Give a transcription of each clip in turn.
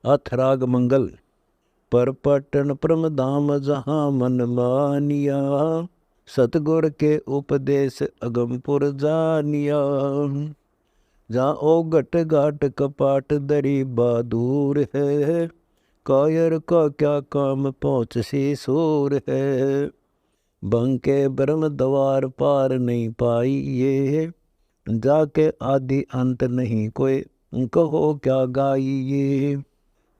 अथराग मंगल। पर पटन परम धाम जहाँ मन मानिया, सतगुर के उपदेश अगमपुर जानिया। जहाँ ओ घट घाट कपाट दरी बहादुर है, कायर का क्या काम पहुँच सी सूर है। बंके ब्रह्म द्वार पार नहीं पाई ये, जाके आदि अंत नहीं कोई कहो क्या गाइए।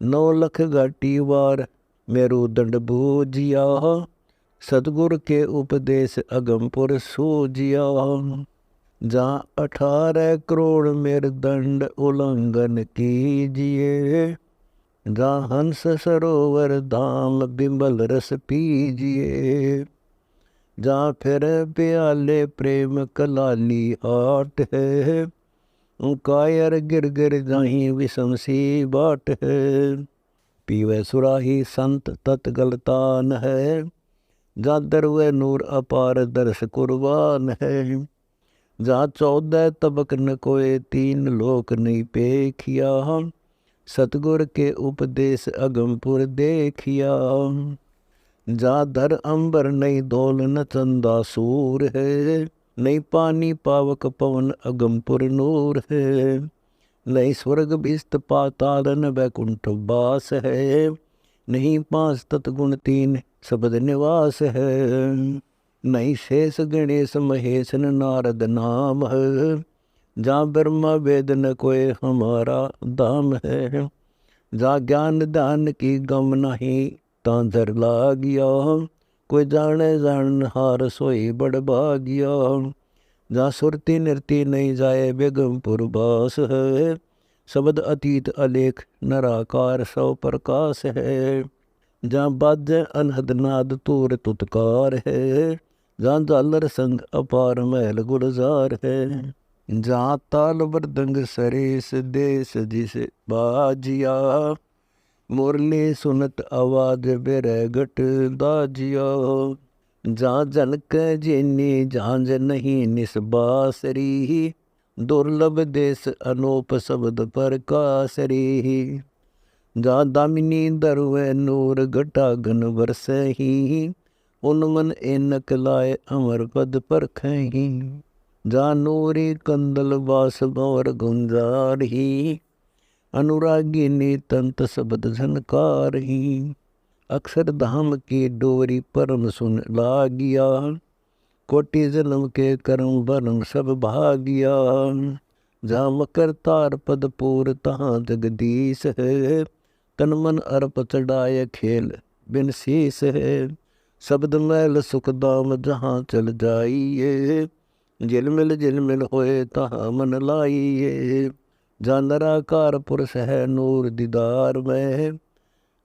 9 लख घाटी वार मेरुदंड बूझिया, सतगुर के उपदेश अगमपुर सूझिया। जहाँ 18 करोड़ मेरुदंड उल्लंघन कीजिए, जहाँ हंस सरोवर धाम बिमल रस पीजिए। जहाँ फिर प्याले प्रेम कलाली हाट है, कायर गिर गिर जाही विषम सी बाट है। पीवे सुराही संत तत् गलतान है, जहाँ दरवे नूर अपार दर्श कुर्बान है। जहाँ 14 तबक न कोय 3 लोक नहीं पेखिया, सतगुर के उपदेश अगमपुर देखिया। जहाँ धर अंबर नहीं धोल न चंदा सूर है, नहीं पानी पावक पवन अगमपुर नूर है। नहीं स्वर्ग भिस्त पाताल न वैकुंठ वास है, नहीं 5 तत्गुण 3 शब्द निवास है। नहीं शेष गणेश महेश न नारद नाम है, जहाँ ब्रह्मा वेद न कोय हमारा धाम है। जहाँ ज्ञान दान की गम नहीं तांधर लागिया, कोई जाने जान हार सोई बड़ भागिया। जहाँ सुरती नृति नहीं जाए बेगमपुर बास है, शब्द अतीत अलेख नराकार सौ प्रकाश है। जहाँ बाजे अनहद नाद तूर तुतकार है, जहाँ झालर संग अपार महल गुलजार है। जहाँ ताल मृदंग सरेस देश जिसे बाजिया, मुरली सुनत आवाज बेरगट दाजिया। जहाँ जनक जिनी झांझ नहीं निस्बासरी, दुर्लभ देश अनूप शब्द प्रकाशरी। जहाँ दामिनी दरुए नूर घटा घन बरसही, उन्मन एनक लाए अमर पद परखही। जहाँ नूरी कंदल बास भंवर गुंजारही, अनुरागिनी तंत शब्द झनकारही। अक्षर धाम की डोरी परम सुन लागिया, कोटि जन्म के कर्म भरम सब भागिया। जहाँ मकर तार पद पूर तहाँ जगदीश है, तन मन अर्प चढ़ाए खेल बिन शीस है। शब्द मैल सुख दाम जहाँ चल जाइए, झिलमिल होए तहाँ मन लाइए। जहाँ नराकार पुरुष है नूर दीदार में,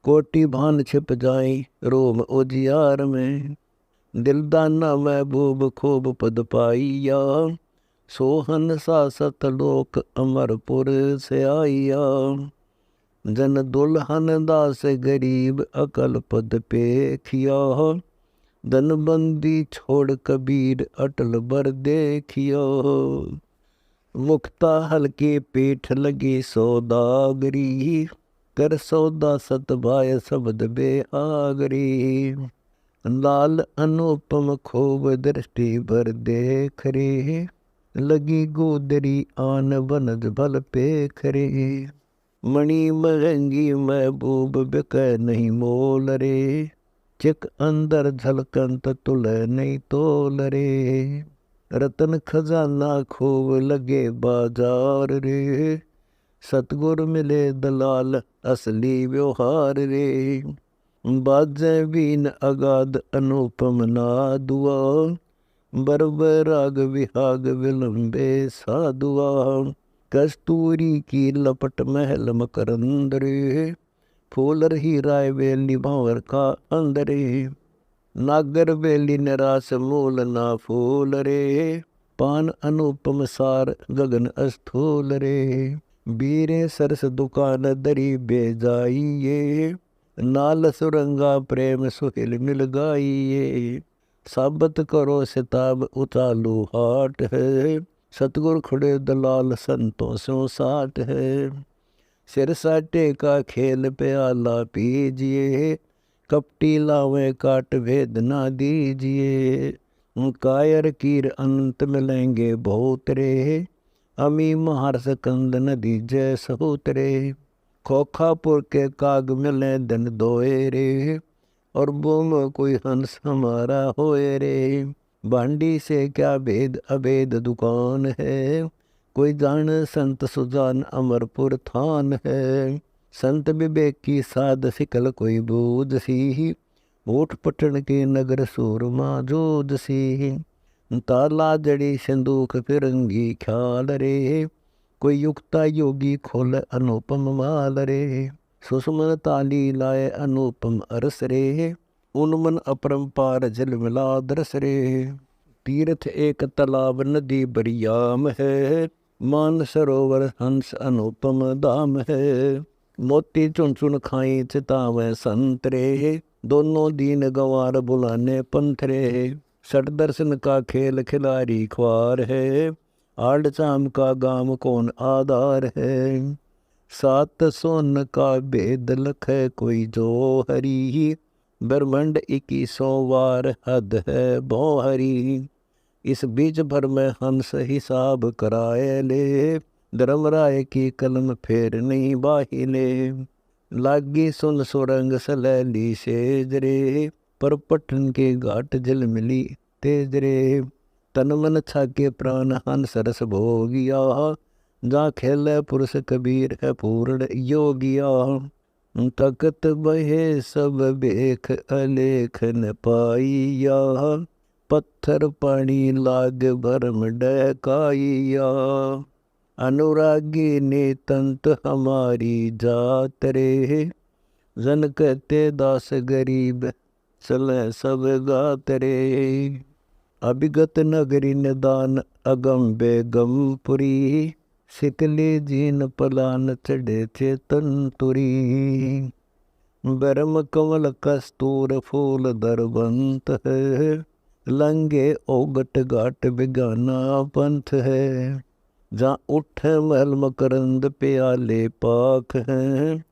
कोटि भान छिप जाई रोम उजियार में। दिलदाना महबूब खूब पद पाइया, सोहन सा सतलोक अमरपुर से आइया। जन दुल्हन दास गरीब अकल पद पेखिया, धनबंदी छोड़ कबीर अटल बर देखियो। मुक्ता हल्की पीठ लगी सौदागरी, कर सौदा सत भाय शब्द बेआगरी। लाल अनुपम खूब दृष्टि भर देख रे, लगी गोदरी आन बनज भल पेख रे। मणि महंगी महबूब बिक नहीं मोल रे, चिक अंदर झलकंत तुल नहीं तोल रे। रतन खजाना खूब लगे बाजार रे, सतगुर मिले दलाल असली व्यवहार रे। बाजे बीन अगाध अनुपम नादुआ, बरबर राग विहाग विलंबे साधुआ। कस्तूरी की लपट महल मकरंद रे, फूलर ही राय वेली भंवर का अंदरे। नागर बेली निराश मूल ना फूल रे, पान अनुपम सार गगन अस्थूल रे। बीरे सरस दुकान दरी बेजाइए, नाल सुरंगा प्रेम सुहिल मिल गाइए। साबत करो सिताब उतालू हाट है, सतगुर खुड़े दलाल संतों से साथ है। सिर साटे का खेल प्याला पीजिए, कपटी लावे काट भेद ना दीजिए। कायर कीर अनंत मिलेंगे बहुत रे, अमी महार सकंद नदी जय सहोतरे। खोखापुर के काग मिले दिन दोए रे, और बोम कोई हंस हमारा होए रे। भांडी से क्या भेद अभेद दुकान है, कोई जान संत सुजान अमरपुर थान है। संत विवेक की साध सिकल कोई बूझ सी, ऊठ पटन के नगर सूरमा जोध सी। ताला जड़ी संदूक फिरंगी ख्याल रे, कोई युक्ता योगी खोल अनुपम माल रे। सुषमन ताली लाए अनुपम अरस रे, उन्मन अपरंपार जल मिला दरस रे। तीर्थ एक तालाब नदी बरियाम है, मान सरोवर हंस अनुपम धाम है। मोती चुन चुन खाई चितावे संतरे, दोनों दीन गंवार बुलाने पंथरे। सट दर्शन का खेल खिलाड़ी ख्वार है, आड़ चाम का गाम कौन आधार है। सात सोन का भेद लख है कोई जो हरी, ब्रह्मंड 21 वार हद है भौ हरी। इस बीच भर में हंस हिसाब कराए ले, धर्मराय की कलम फेर नहीं बाहिले। लागी सुन सुरंग सलैली सेज रे, पर पटन के घाट जल मिली तेज रे। तन मन छाके प्राण हंस रस भोगिया, जा खेल पुरुष कबीर है पूर्ण योगिया। तकत बहे सब बेख अलेख न पाइया, पत्थर पानी लाग भरम डकाइया। अनुरागी ने तंत हमारी जात रे, जन कहते दास गरीब चले सब गात रे। अभिगत नगरी निदान अगम बेगमपुरी, सिकली जीन पलान चढ़े चेतन तुरी। ब्रह्म कमल कस्तूर फूल दरबंत है, लंगे ओगट घाट बिगाना पंथ है। जहाँ उठ महल मकरंद प्याले पाख हैं,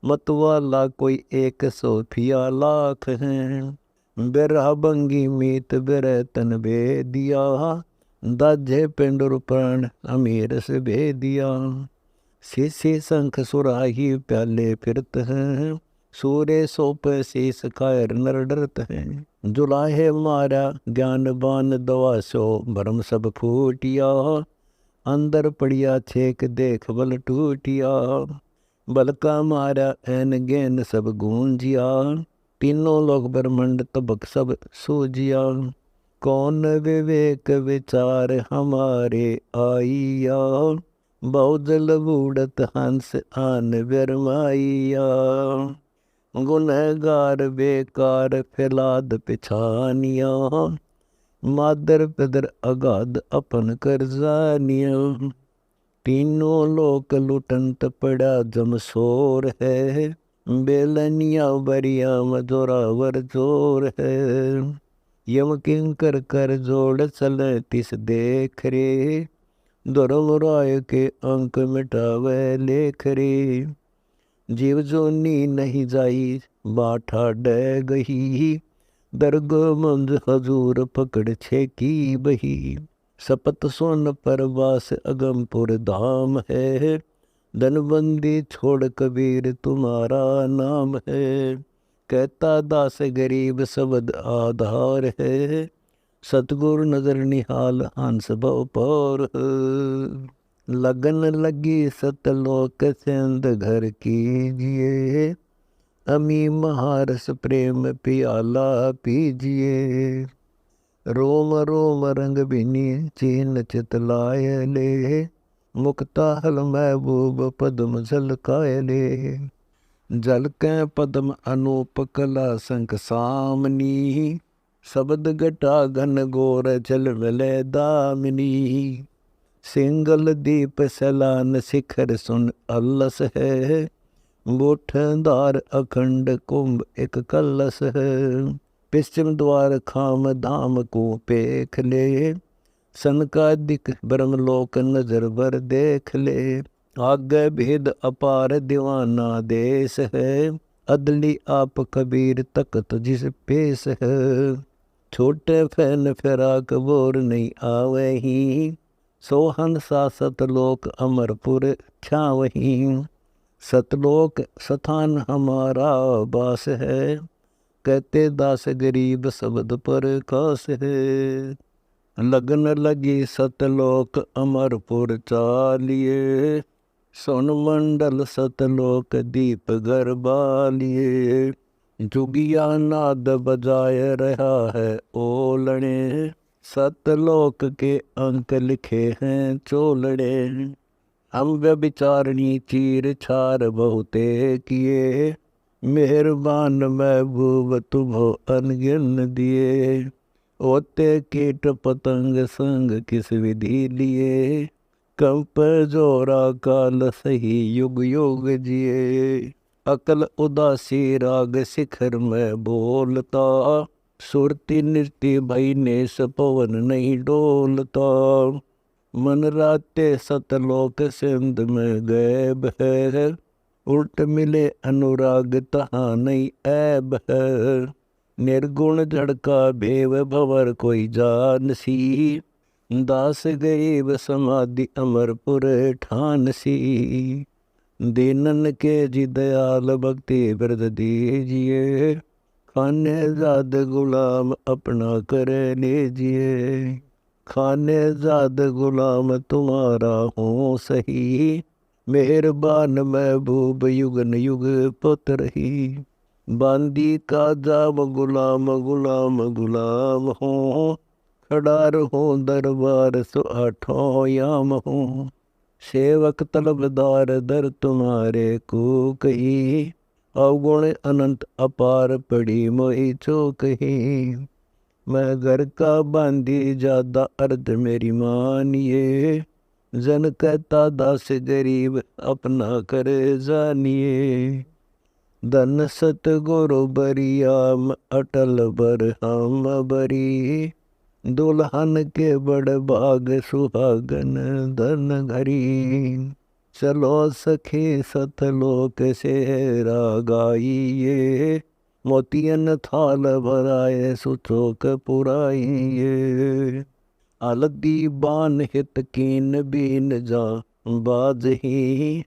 मतवाला कोई 100 लाख हैं। बिरहा बंगी मीत बिरह तन भेदिया, दाझे पिंडुर प्राण अमीर से भेदिया। शीशी शंख सुराही प्याले फिरत हैं, सूर्य सोप शीस कायर नर डरत हैं। जुलाहे मारा ज्ञान बान दवा सो भरम सब फूटिया, अंदर पड़िया छेक देख बल टूटिया। बल का मारा एन गैन सब गूंजिया, तीनों लोग ब्रह्मंड तबक सब सूजिया। कौन विवेक विचार हमारे आइया, बहुजल बूढ़त हंस आन बिरमाइया। गुनहगार बेकार फिलाद पिछानिया, मादर पिदर अगाध अपन करजानिया। तीनों लोक लुटंत पड़ा जमशोर है, बेलनिया बरिया मजोरावर जोर है। यम किंकर कर जोड़ चले तिस देख रे, धर्म राय के अंक मिटावे लेख रे। जीव जोनी नहीं जाई बाठा डे गही, दरगो मंज हजूर पकड़ छेकी बही। सपत सोन परवास अगमपुर धाम है, धनबंदी छोड़ कबीर तुम्हारा नाम है। कहता दास गरीब शब्द आधार है, सतगुरु नजर निहाल हंस भवपार। लगन लगी सतलोक सेंध घर कीजिए, अमी महारस प्रेम पियाला पीजिए। रोम रोम रंग बिनी चीन चितलाय ले, मुक्ताहल महबूब पद्म झलकाय ले। झलकै पद्म अनूप कला संख सामनी, शब्द घटा घन गोर जल मिले दामिनी। सिंगल दीप सलान शिखर सुन अलस है, बूठदार अखंड कुंभ एक कलश है। पश्चिम द्वार खाम धाम को पेख ले, सनकादिक ब्रह्मलोक नजर भर देख ले। आगे भेद अपार दीवाना देश है, अदली आप कबीर तकत जिस पेश है। छोटे फैन फिराक बोर नहीं आवे ही, सोहन सा सतलोक अमरपुर छावही। सतलोक स्थान हमारा बास है, कहते दास गरीब शब्द पर कास है। लगन लगी सतलोक अमरपुर चालिए, सोन मंडल सतलोक दीप गरबालिए। जुगिया नाद बजाय रहा है ओलड़े, सतलोक के अंक लिखे हैं चोलड़े। हम व्यभिचारिणी चीर छार बहुते किए, मेहरबान महबूब तुम्हो अनगिन दिए। ओते कीट पतंग संग किस विधि लिए, कंप जोरा काल सही युग युग जिए। अकल उदासी राग शिखर में बोलता, सुरती नृत्य भई नेस पवन नहीं डोलता। मन राते सतलोक सिंध में गैब है, उल्ट मिले अनुराग तहाँ नहीं ऐब है। निर्गुण जड़ का भेव भवर कोई जान सी, दास गरीब समाधि अमरपुर ठान सी। दीनन के जी दयाल भक्ति वृद दीजिए, खाने जाद गुलाम अपना करे लीजिए। खाने जाद गुलाम तुम्हारा हूँ सही, मेहरबान महबूब युगन युग पुत रही। बांदी का जाम गुलाम गुलाम गुलाम हूँ, खड़ा रहूं दरबार सो आठों याम हूँ। सेवक तलबदार दर तुम्हारे को कही, अवगुण अनंत अपार पड़ी मोहि चौकही। मैं घर का बांधी ज्यादा अर्ध मेरी मानिए, जन कहता दास गरीब अपना कर जानिए। धन सतगुरु बरियाम अटल बर हम बरी, दुल्हन के बड़ भाग सुहागन धन घरी। चलो सखी सतलोक से रागाइए, मोतियन थाल भराए सुचोक पुराइए। अलदी बान हित कीन बीन जा बाजही,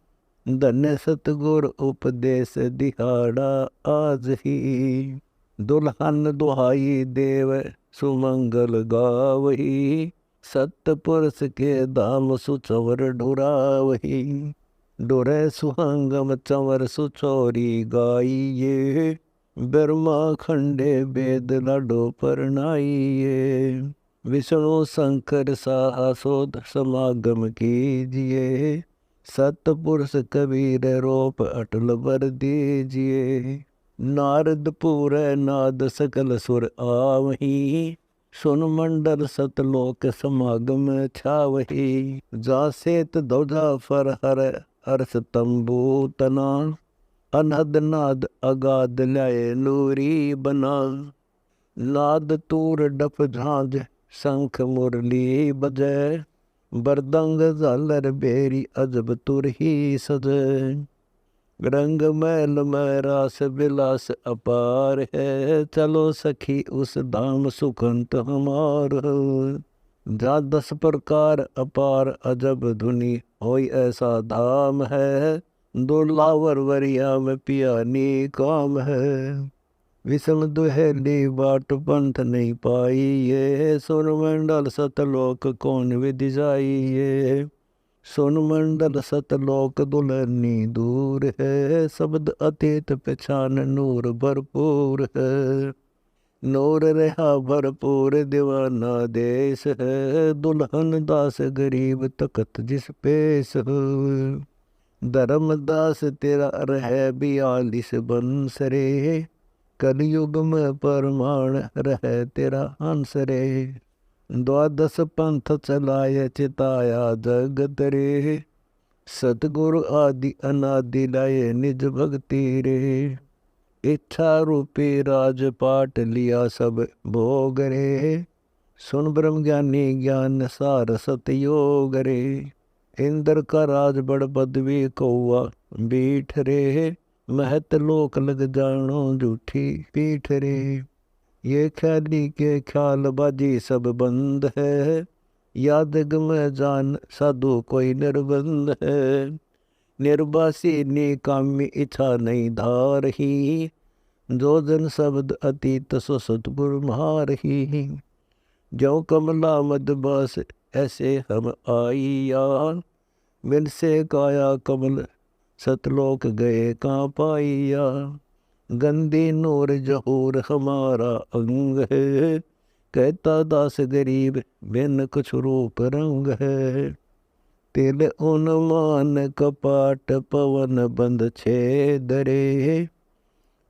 धन्य सतगुर उपदेश दिहाड़ा आज ही। दुल्हन दुहाई देव सुमंगल गावही, सतपुरुष के धाम सुचवर ढुरावही। डोरे सुहंगम चंवर सुचोरी गाइए, ब्रह्मा खंडे वेद लाडो परनाइए। विष्णु शंकर साहसोद समागम कीजिए, सतपुरुष कबीर रोप अटल बर दीजिए। नारद पूर नाद सकल सुर आवही, सुन मंडल सतलोक समागम छावही। जासेत ध्वजा फर हर हर्ष तंबू तना, अनहद नाद अगाध लाए नूरी बना। नाद तूर डफ झांझ शंख मुरली बजय, बरदंग झालर बेरी अजब तुर ही सजय। रंग मैल में रास विलास अपार है, चलो सखी उस धाम सुखंत हमार। जा 10 प्रकार अपार अजब धुनि होई ऐसा धाम है, दुलावर वरिया में पियानी काम है। विषम दुहेली बाट पंथ नहीं पाई ये, सुन मंडल सतलोक कौन विधि जाइए। सुन मंडल सतलोक दुलहनी दूर है, शब्द अतीत पहचान नूर भरपूर है। नूर रहा भरपूर दीवाना देश है, दुल्हन दास गरीब तकत जिस पेश हो। धर्मदास तेरा रह 42 बंस रे, कलयुग में परमाण रह तेरा हंस रे। 12 पंथ चलाए चिताया जगत रे, सतगुरु आदि अनादि लाए निज भक्ति रे। इच्छा रूपी राजपाट लिया सब भोग रे, सुन ब्रह्म ज्ञानी ज्ञान सार सतयोग रे। इंद्र का राज बड़ पदवी कौआ बीठ रे, महत लोक लग जानो झूठी पीठ रे। ये ख्याली के ख्याल बाजी सब बंद है, यादग में जान साधु कोई निर्बंध है। निर्वासी निकामी इच्छा नहीं धारही, जो जन शब्द अतीत सो सतगुरु मारही। जो कमला मदबास ऐसे हम आइया, मिल से काया कमल सतलोक गए कहाँ पाइया। गंदी नूर जहूर हमारा अंग है, कहता दास गरीब बिन कुछ रूप रंग है। तिल उन्मान कपाट पवन बंद छेद रे,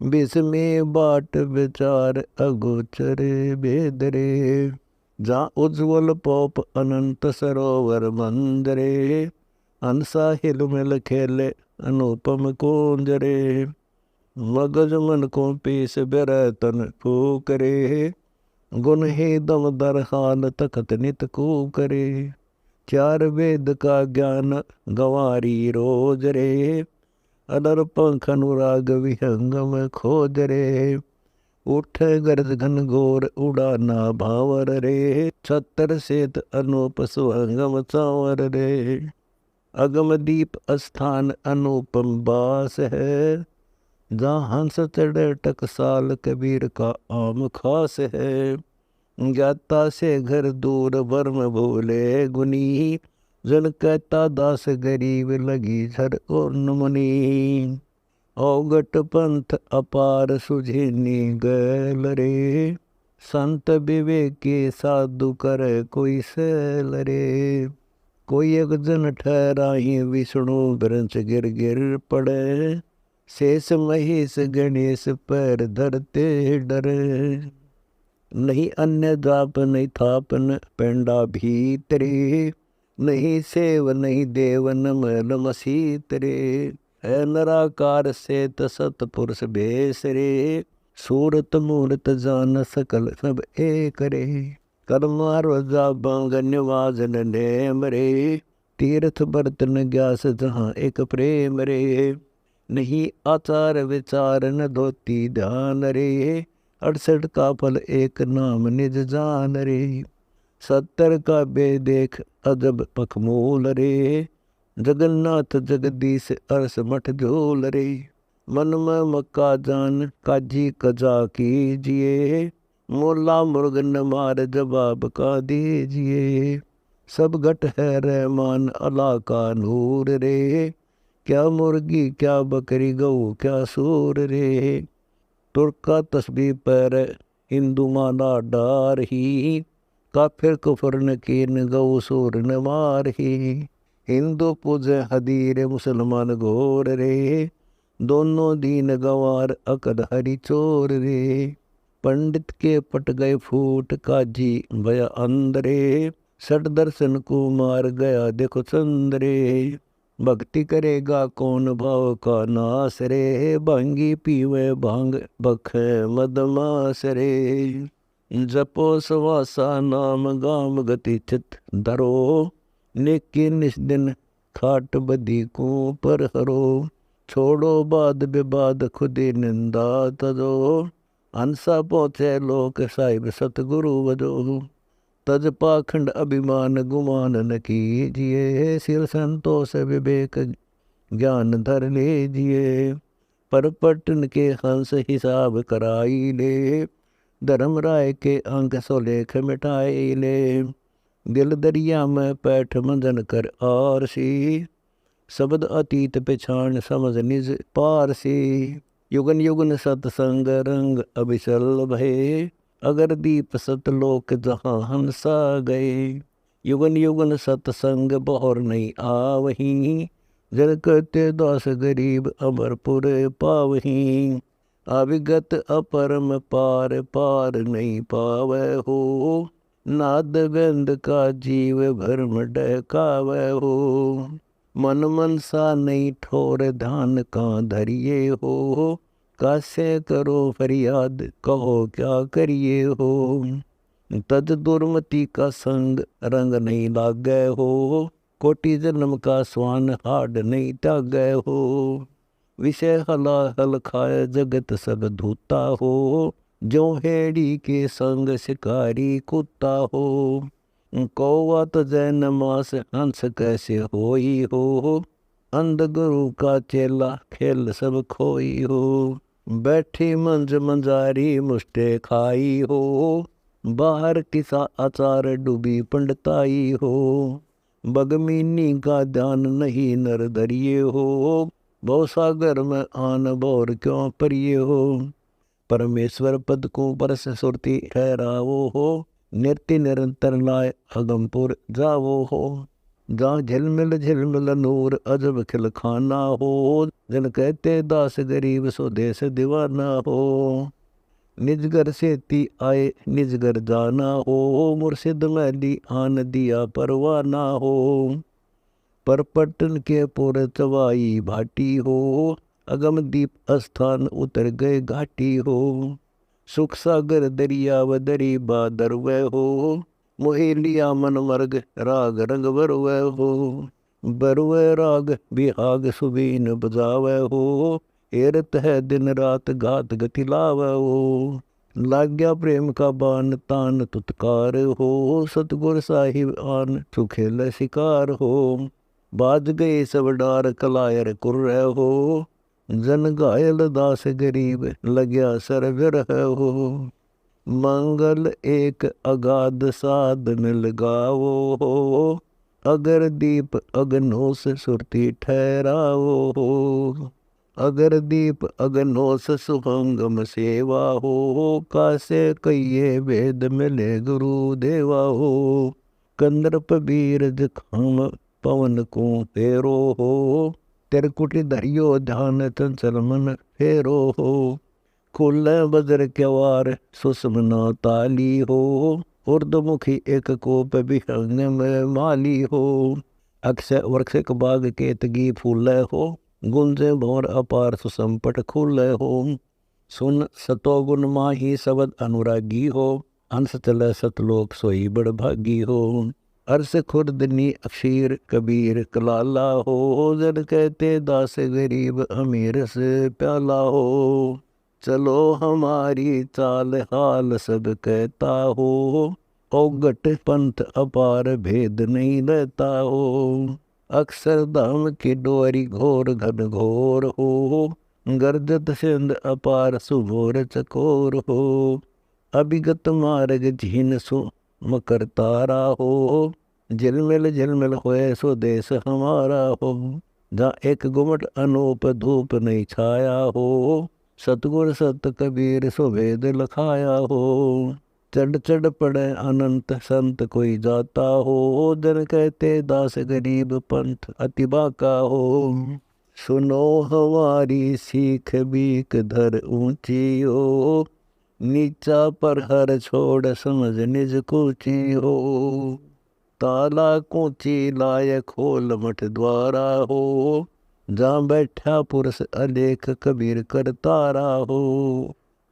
विष में बाट विचार अगोचर भेद रे। जहाँ उज्ज्वल पोप अनंत सरोवर मंदरे, हंसा हिल मिल खेले अनुपम कुंज रे। मगज मन को पीस बेरतन फूक रे, गुण ही दम दर हाल तखत नित कूक रे। चार वेद का ज्ञान गंवारी रोज रे, अदर पंख अनुराग विहंगम खोज रे। उठ गर्द घन घोर उड़ाना भावर रे, छतर सेत अनूप सुहंगम चावर रे। अगम दीप स्थान अनुपम बास है, जहाँ हंस चढ़े टकसाल कबीर का आम खास है। ज्ञाता से घर दूर वर्म भूले गुनी, जन कहता दास गरीब लगी झर और मुनि। औगट पंथ अपार सुझेनी गैल रे, संत विवेकी साधु करे कोई सैल रे। कोई एक जन ठहराही विष्णु ब्रंच गिर गिर पड़े, शेष महेश गणेश पैर धरते डरे। नहीं अन्य जाप नहीं थापन पेंडा भीतरे, नहीं सेव नहीं देव नमल मसीतरे। है नराकार से तसत पुरुष बेस रे, सूरत मूरत जान सकल सब एक रे। कर्मार गण्यवाजन नेम रे, तीर्थ बर्तन ग्यास जहाँ एक प्रेम रे। नहीं आचार विचार न धोती ध्यान रे, 68 का फल एक नाम निज जान रे। 70 का बेदेख अजब पखमूल रे, जगन्नाथ जगदीश अरस मठ झोल रे। मन में मक्का जान काजी कजा कीजिए, मोला मुर्ग न मार जवाब का दीजिए। सब घट है रहमान अल्लाह का नूर रे, क्या मुर्गी क्या बकरी गऊ क्या सूर रे। तुर्का तस्बीह पर हिंदू माना डार ही, काफिर कुफर न कीन गऊ सूर न मार ही। हिंदू पूजे हदीर मुसलमान घोर रे, दोनों दीन गंवार अकद हरि चोर रे। पंडित के पट गए फूट काजी भया अंदरे, सट दर्शन को मार गया देखो चंद्रे। भक्ति करेगा कौन भाव का नास रे, भांगी पीवे भांग बखे मदमास रे। जपो सवासा नाम गाम गति चित धरो, नेकी निस्दिन खाट बदी को पर हरो। छोड़ो बाद विवाद खुदी निंदा तजो, हंसा पहुँचे लोक साहिब सतगुरु बजो। तज पाखंड अभिमान गुमान न कीजिए, सिर संतोष विवेक ज्ञान धर लीजिए। पर पटन के हंस हिसाब कराई ले, धर्म राय के अंक सोलेख मिटाई ले। दिल दरिया में पैठ मंजन कर आरसी, शब्द अतीत पिछाण समझ निज पारसी। युगन युगन सतसंग रंग अभिचल भये, अगर दीप सतलोक जहाँ हंसा गए। युगन युगन सतसंग बहुर नहीं आवही, जल करते दास गरीब अमरपुर पावही। अविगत अपरम पार पार नहीं पावे हो, नाद वेंद का जीव भरम डहकावे हो। मन मनसा नहीं ठोर ध्यान का धरिए हो, कासे करो फरियाद कहो क्या करिए हो। तज दुर्मति का संग रंग नहीं लागे हो, कोटि जन्म का स्वान हाड नहीं त्यागै हो। विषय हला हल खाए जगत सब धूता हो। जो हेड़ी के संग शिकारी कुत्ता हो। कौवा तो जैन मास हंस कैसे होई हो। अंध गुरु का चेला खेल सब खोई हो। बैठी मंज मंजारी मुष्टे खाई हो। बाहर किसा आचार डूबी पंडताई हो। बगमीनी का ध्यान नहीं नर दरिये हो। बहु सागर में आन बोर क्यों परिये हो। परमेश्वर पद को परस सुरती ठहरावो हो। नृत्य निरंतर लाए अगमपुर जावो हो। जहाँ झिलमिल नूर अजब खिल खाना हो। जन कहते दास गरीब सो देश दीवाना हो। निज घर से ती आए निज घर जाना हो। मुर्शिद मैली आन दिया परवाना हो। परपटन के पुर चवाई भाटी हो। अगम दीप स्थान उतर गए घाटी हो। सुख सागर दरिया व दरी बादर वह हो। मोहि लिया मन मर्ग राग रंग बरवै हो। बरवै राग बिहाग सुबीन बजावै हो। हेरत है दिन रात घात गति लावै हो। लाग्या प्रेम का बान तान तुतकार हो। सतगुर साहिब आन सुखेल शिकार हो। बाज गए सब डार कलायर कुर्र हो। जन घायल दास गरीब लग्या सर विरह हो। मंगल एक अगाध साधन लगावो हो। अगर दीप अगनोस सुरती ठहरावो हो। अगर दीप अगनोस सुहंगम सेवा हो। कासे कहिए वेद मिले गुरु देवा हो। कंदर्प बीरज खाम पवन को फेरो हो। तिरकुटी धरियो ध्यान चंचल मन फेरो हो। खुल बजर क्यवार सुषमना ताली हो। उर्दमुखी एक कोप विहंग में माली हो। अक्षय वृक्ष बाग केतगी फूल हो। गुंजे भौर अपार सुसंपट खुल हो। सुन सतोगुण माही सबद अनुरागी हो। हंस चल सतलोक सोई बड़ भागी हो। अर्स खुर्दनी अक्षीर कबीर कलाला हो। जन कहते दास गरीब अमीर से प्याला हो। चलो हमारी चाल हाल सब कहता हो। औगट पंथ अपार भेद नहीं रहता हो। अक्षरधाम की डोरी घोर घन घोर हो। गर्जत सिंध अपार सुभोर चकोर हो। अभिगत मार्ग झीन सु मकर तारा हो। झिलमिल होए सो देश हमारा हो। जहाँ एक गुमट अनूप धूप नहीं छाया हो। सतगुर सत कबीर सो वेद लखाया हो। चढ़ पड़े अनंत संत कोई जाता हो। जन कहते दास गरीब पंथ अति बाका हो। सुनो हमारी सीख बीक धर ऊंची हो। नीचा पर हर छोड़ समझ निज कूची हो। ताला कूची लाय खोल मठ द्वारा हो। जहाँ बैठा पुरुष अलेख कबीर कर तारा हो।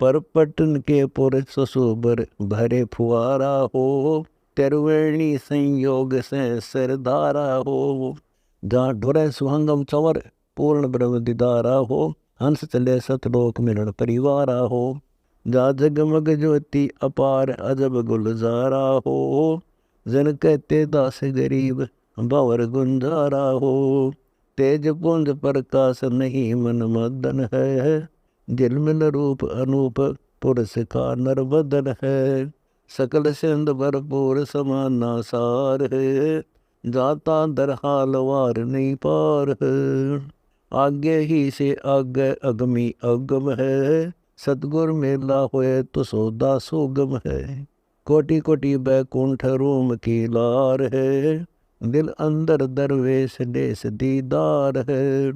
परपटन के पुरुष ससुबर भरे फुआरा हो। तिरुवेणी संयोग से सरदारा हो। जहाँ ढुरे सुहंगम चंवर पूर्ण ब्रह्म दिदारा हो। हंस चले सतलोक मिलन परिवारा हो। जहाँ जगमग ज्योति अपार अजब गुलजारा हो। जन कहते दास गरीब भंवर गुंजारा हो। तेज पुंज प्रकाश नहीं मन मदन है। झिलमिल रूप अनूप पुरुष का नरबदन है। सकल सिंध भरपूर समाना सार है। जाता दर हाल वार नहीं पार है। आगे ही से आगे अगमी अगम है। सतगुर मेला होए तो सौदा सुगम है। कोटि कोटि बैकुंठ रूम की लार है। दिल अंदर दरवेश देश दीदार है।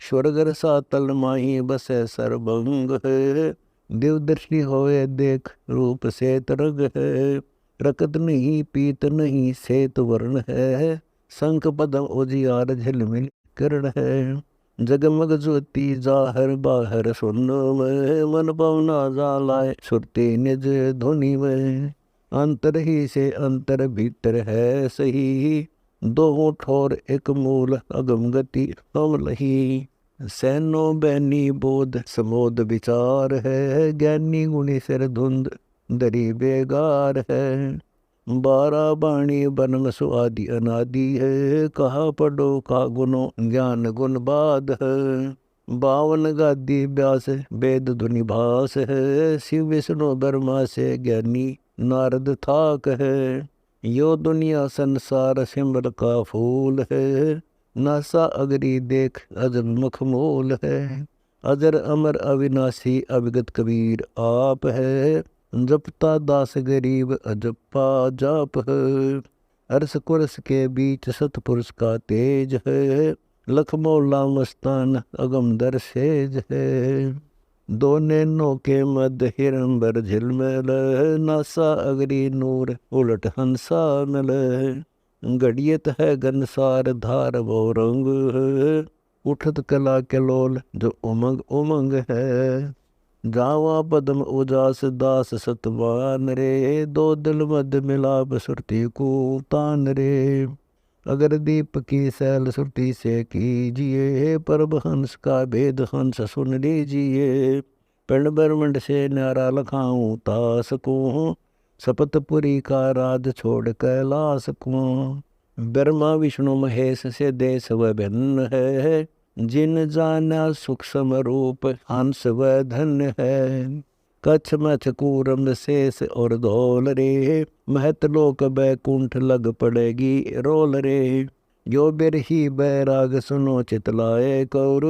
स्वर्गर सातल माही बसे सरभंग है। दिव दृष्टि होए देख रूप से तरग है। रकत नहीं पीत नहीं श्वेत वर्ण है। शंख पदम उजियार झिलमिल किरण है। जगमग ज्योति जाहर बाहर सुन में। मन पवना जालाए सुरती निज धुनि में। अंतर ही से अंतर भीतर है सही। दोहों ठोर एक मूल अगम गति हम लही। सैनो बैनी बोध समोद विचार है, ज्ञानी गुणी सिर धुंध दरी बेगार है। 12 बाणी बनम सुआदि अनादि है, कहा पढ़ो का गुनो ज्ञान गुण बाद है। 52 गादी व्यास वेद धुनि भास है, शिव विष्णु ब्रह्मा से ज्ञानी नारद थाक है। यो दुनिया संसार सिमर का फूल है, नासा अगरी देख अजब मखमूल है। अजर अमर अविनाशी अविगत कबीर आप है, जपता दास गरीब अजपा जाप है। अरस कुरस के बीच सतपुरुष का तेज है, लखमौला मस्तान अगम दर सेज है। दो नैनों के मध्य हिरंबर झिलमिल, नासा अगरी नूर उलट हंसा मिल। गड़ियत है घनसार धार वो रंग है, उठत कला के लोल जो उमंग उमंग है। जावा पद्म उजास दास सतवान रे, दो दिल मध्य मिलाप सुरती को तान रे। अगर दीप की सैल सुरती से कीजिए, परब हंस का भेद हंस सुन लीजिए। पिंड ब्रह्मंड से न्यारा लखाऊं तास को, सपतपुरी का राज छोड़ कैलाश को। ब्रह्मा विष्णु महेश से देश व भिन्न है, जिन जाना सूक्ष्म रूप हंस व धन्य है। कच्छ मछ कूरम शेष और धौल रे, महतलोक बैकुंठ लग पड़ेगी रोल रे। जो बिरही बैराग सुनो चितलाए कौर,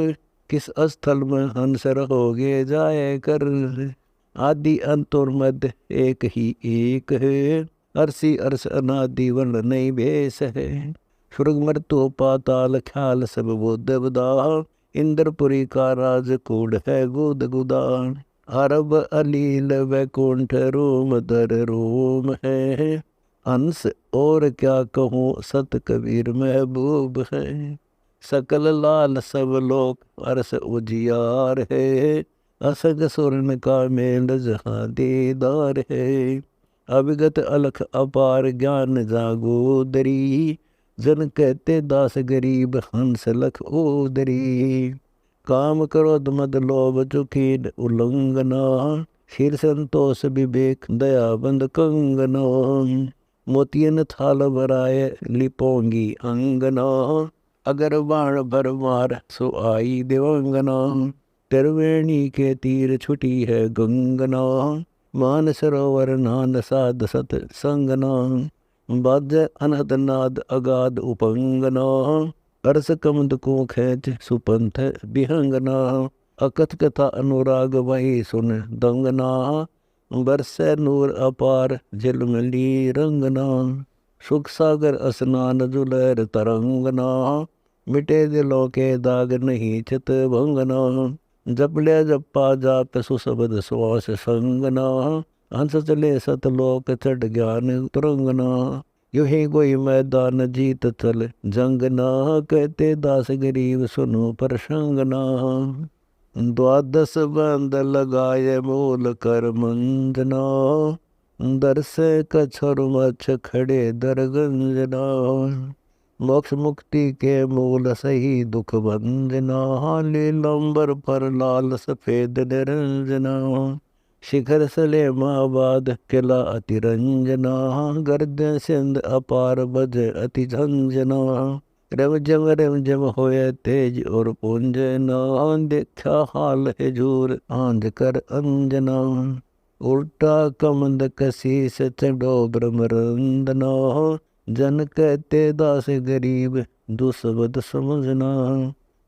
किस स्थल में हंस रहोगे जाए कर। आदि अंत और मध्य एक ही एक है, अरसी अरस अनादि वर्ण नहीं भेष है। स्वर्ग मृत्यु पाताल ख्याल सब बुद्ध बुदा, इंद्रपुरी का राजकूट है गुद गुदान। अरब अलील वैकुंठ रोम दर रोम है, हंस और क्या कहूँ सत कबीर महबूब है। सकल लाल सब लोक अरस उजियार है, असग सुरन का मेल जहाँ दीदार है। अविगत अलख अपार ज्ञान जागोदरी, जन कहते दास गरीब हंस लख ओदरी। काम क्रोध मद लोभ चुकीन उल्लंघना, शीर संतोष विवेक दया बंद कंगना। मोतियन थाल भराए लिपोंगी अंगना, अगर बाण भर मार सो आई दिवंगना। त्रिवेणी के तीर छुटी है गंगना, मान सरोवर नान साध सत संगना। बाज अनहद नाद अगाध उपंगना, अरस कमद को खेच सुपंथ विहंगना। अकथ कथा अनुराग वही सुन दंगना, बरसे नूर अपार झिलमिली रंगना। सुख सागर स्नान जुलैर तरंगना, मिटे दिलों के दाग नहीं चित भंगना। जपले जपा जाप सुशब्द श्वास संगना, हंस चले सतलोक चढ़ ज्ञान तुरंगना। यू ही कोई मैदान जीत चल जंगना, कहते दास गरीब सुनो प्रसंगना। द्वादश बंद लगाए मूल कर मंजना, दरस कछर मछ खड़े दरगंजना। मोक्ष मुक्ति के मूल सही दुख भंजना, लीलंबर पर लाल सफेद निरंजना। शिखर सले माबाद किला अतिरंजना, गर्द सिंध अपार बज अति झंझना। रम जम होए तेज और पुंजना, देखा हाल है जूर आंध कर अंजना। उल्टा कमंद कशीस चढ़ो ब्रह्मरंदना, जन कहते दास गरीब दुस्वद समझना।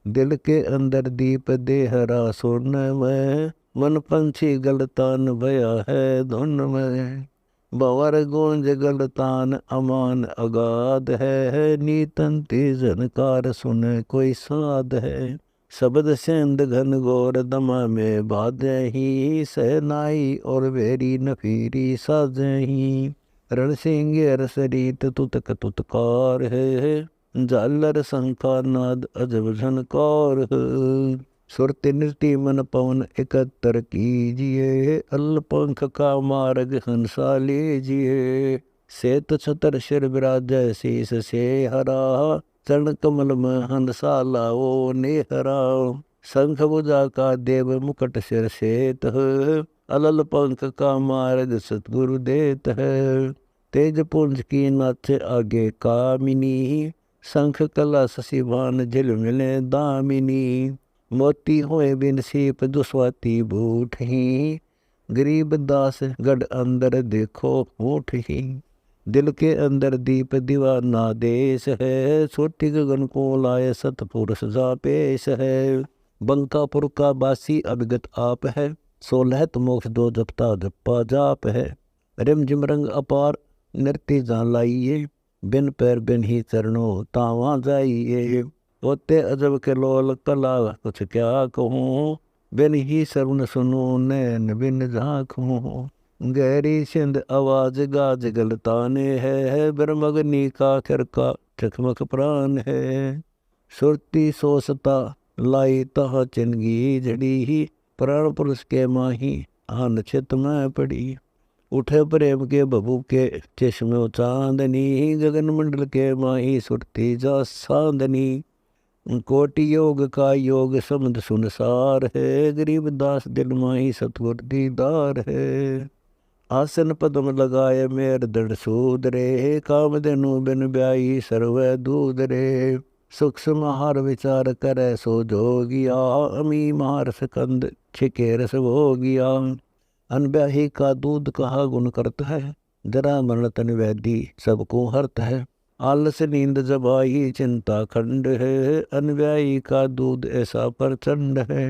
दिल के अंदर दीप देहरा सुन में, मन पंछी गलतान भया है धुन में। बवर गुंज गलतान अमान अगाध है, नीतंती जनकार सुन कोई साध है। शब्द सेंद घन घोर दमा में बाधही, सहनाई और वेरी नफीरी साजही। रणसिंह रसरीत तुतक तुतकार है, झालर शंखा नाद अजब झनकार है। सुरति नृति मन पवन इकत्तर कीजिए, अल्पंख का मार्ग हंसा लीजिए। सेत छतर सिर विराजय शीस से हरा, चरण कमल में हंसाला ओ नेहरा। शंख भुजा का देव मुकुट सिर सेत है, अलल पंख का मार्ग सतगुरु देत है। तेज पुंज की नाच आगे कामिनी, शंख कला शशि भान झिलमिले दामिनी। मोती होए बिन सीप दुस्वाती बूठ ही, गरीब दास गढ़ अंदर देखो ऊठ ही। दिल के अंदर दीप दीवाना देश है, छोटी गगन को लाए सतपुरुष जा पेश है। बंकापुर का बासी अभिगत आप है, 16 मोक्ष दो जपता जप्पा जाप है। रिम झिम रंग अपार नृत्य जा लाइए, बिन पैर बिन ही चरणों तावा जाइए। होते अजब के लोल कला कुछ क्या कहूँ, बिन ही श्रवण सुनो नैन बिन झांकूं। गहरी सिंध आवाज गाज गलताने है, ब्रह्मग्नि का खिर का चकमक प्राण है। सुरती सोसता लाई तह चिनगी जड़ी ही, प्राण पुरुष के माही आन चित में पड़ी। उठे प्रेम के बबू के चश्मे चांदनी, गगन मंडल के माही सुरती जा सांदनी। कोटि योग का योग समद सुनसार है, गरीब दास दिल माही सतगुर दीदार है। आसन पद्म लगाए मेर दृढ़ सूदरे, कामधेनु बिन ब्याई सर्व दूध रे। सूक्ष्म आहार विचार करे सो जोगिया, अमी मार सकंद छिके रस भोगिया। अनब्याही का दूध कहा गुण करता है, जरा मरण तन वैदी सबको हरत है। आलस नींद जब आई चिंता खंड है, अनब्याही का दूध ऐसा प्रचंड है।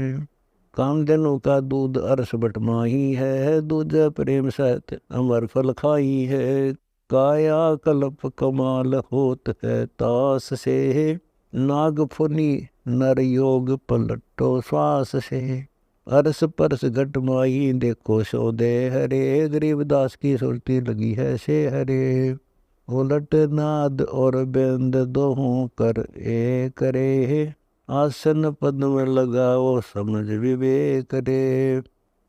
कामधेनु का दूध अरस बटमाही है, दूध प्रेम सहित अमर फल खाई है। काया कल्प कमाल होत है तास से, नाग फुनी नर योग पलटो श्वास से। अरस परस घट माही देखो सो दे हरे, गरीबदास की सुरती लगी है से हरे। उलट नाद और बेंद दोहों कर ए करे, आसन पद्म लगाओ समझ विवेक रे।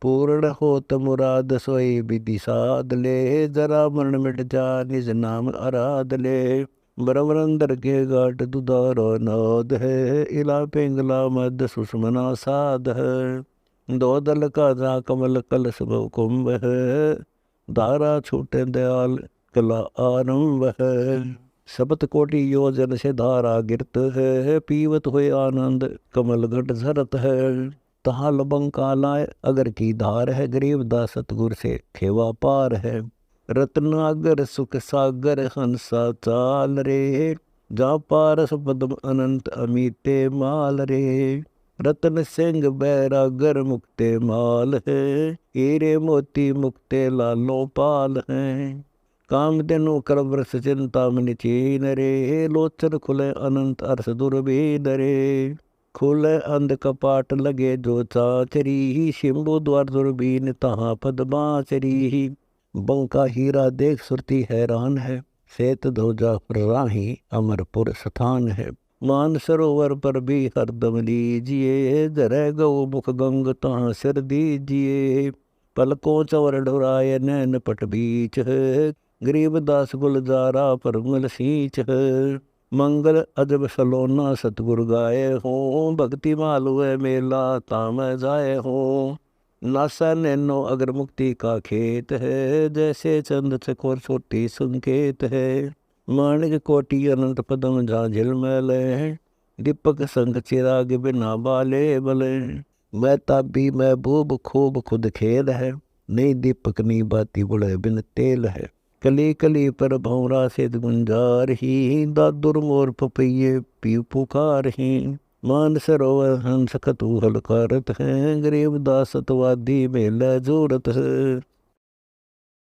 पूर्ण होत मुराद सोई विधि साध ले, जरा मरण मिट जा निज नाम आराध ले। ब्रह्मरंदर के घाट दुधारो नाद है, इला पिंगला मद सुषमना साध है। दो दल का जा कमल कलश कुंभ है, धारा छूटे दयाल कला आरंभ है। सप्त कोटि योजन से धारा गिरत है, पीवत हुए आनंद कमल घट झरत है। तहा लबंका लाए अगर की धार है, गरीब दास सतगुर से खेवा पार है। रत्नागर सुख सागर हंसा चाल रे, जा पारस पद्म अनंत अमीते माल रे। रतन सिंह बैरागर मुक्ते माल है, हीरे मोती मुक्ते लालो पाल हैं। कामधेनु करवृष चिंतामणि चीन रे, लोचन खुले अनंत अरस दुर्भेद रे। खुले अंध कपाट लगे जो चाचरी, शिंबु द्वार दुर्बीन तहाँ पद्माचरी। बंका हीरा देख सुरती हैरान है, सेत ध्वजा राही अमरपुर स्थान है। मान सरोवर पर भी हरदम लीजिए, जरै गौ मुख गंग तहाँ सिर दीजिए। पलकों चवर ढुराए नैन पट बीच है, गरीब दास गुलजारा पर गुल सींच है। मंगल अजब सलोना सतगुर गाए हो, भक्ति मालुए मेला ताम जाए हो। नासा नैनो अगर मुक्ति का खेत है, जैसे चंद चकोर छोटी संकेत है। माणिक कोटि अनंत पदम जा झिलमिल है, दीपक संग चिराग बिना बाले बले। महताबी महबूब खूब खुद खेल है, नहीं दीपक नी बाती बुढ़े बिन तेल है। कली कली पर भौरा से गुंजार ही, दादुर मोर पपैये पी पुकार ही। मान सरोवर हंस कतूहल करत है, गरीब दास सतवादी मेला जोरत है।